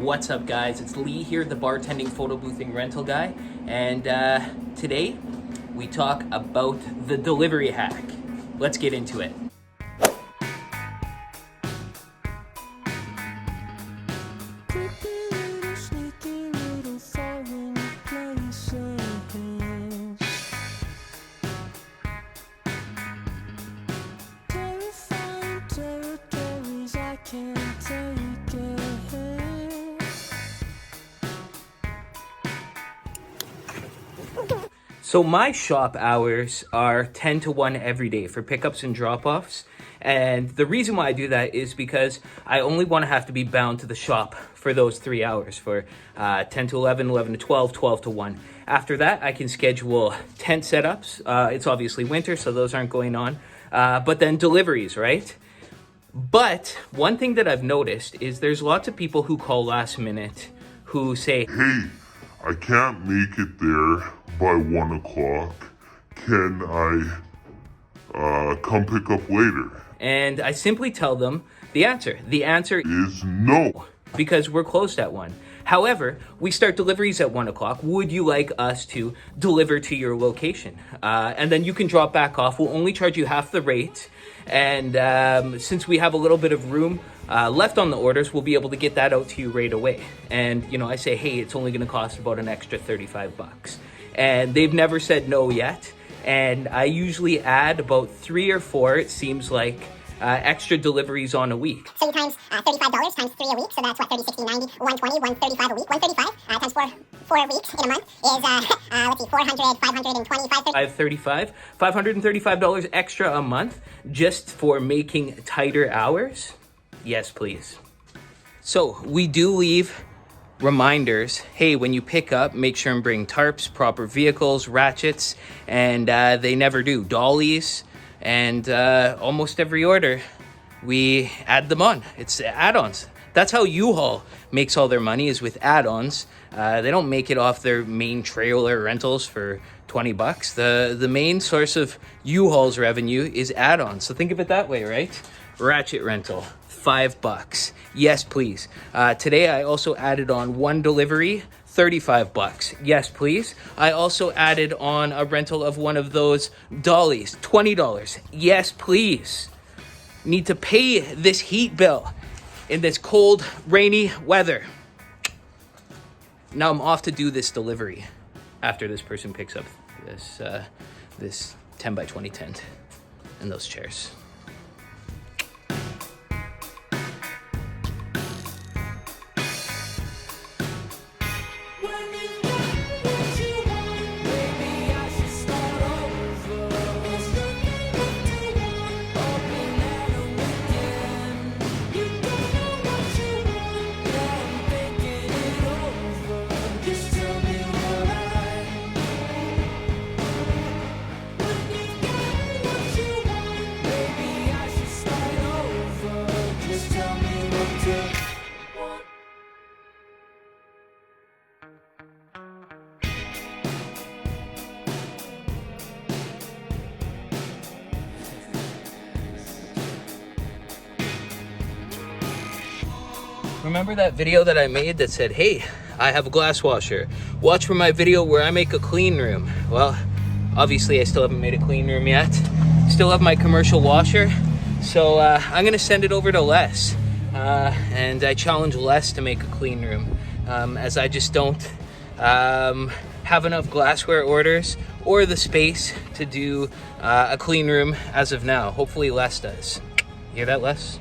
What's up, guys? It's Lee here, the bartending, photo boothing, rental guy, and today we talk about the delivery hack. Let's get into it. So my shop hours are 10 to 1 every day for pickups and drop-offs. And the reason why I do that is because I only want to have to be bound to the shop for those 3 hours, for 10 to 11, 11 to 12, 12 to 1. After that, I can schedule tent setups. It's obviously winter, so those aren't going on. But then deliveries, right? But one thing that I've noticed is there's lots of people who call last minute who say, "Hey, I can't make it there by 1 o'clock. Can I come pick up later?" And I simply tell them the answer. The answer is no. Because we're closed at 1. However, we start deliveries at 1 o'clock. Would you like us to deliver to your location? And then you can drop back off. We'll only charge you half the rate. And since we have a little bit of room left on the orders, we'll be able to get that out to you right away. And, you know, I say, hey, it's only going to cost about an extra 35 bucks. And they've never said no yet. And I usually add about 3 or 4, it seems like, extra deliveries on a week. So you times $35 times 3 a week, so that's what, 30, 60, 90, 120, 135 a week. 135 times 4 weeks in a month is, let's see, 400, 525. $535 extra a month just for making tighter hours? Yes, please. So we do leave reminders. Hey, when you pick up, make sure and bring tarps, proper vehicles, ratchets, and they never do. Dollies, and almost every order, we add them on. It's add-ons. That's how U-Haul makes all their money, is with add-ons. They don't make it off their main trailer rentals for 20 bucks. The main source of U-Haul's revenue is add-ons. So think of it that way, right? Ratchet rental, 5 bucks. Yes, please. Today I also added on 1 delivery, 35 bucks. Yes, please. I also added on a rental of one of those dollies, $20. Yes, please. Need to pay this heat bill in this cold, rainy weather. Now I'm off to do this delivery after this person picks up this 10 by 20 tent and those chairs. Remember that video that I made that said, hey, I have a glass washer. Watch for my video where I make a clean room. Well, obviously I still haven't made a clean room yet. Still have my commercial washer. So I'm gonna send it over to Les. And I challenge Les to make a clean room, as I just don't have enough glassware orders or the space to do a clean room as of now. Hopefully Les does. You hear that, Les?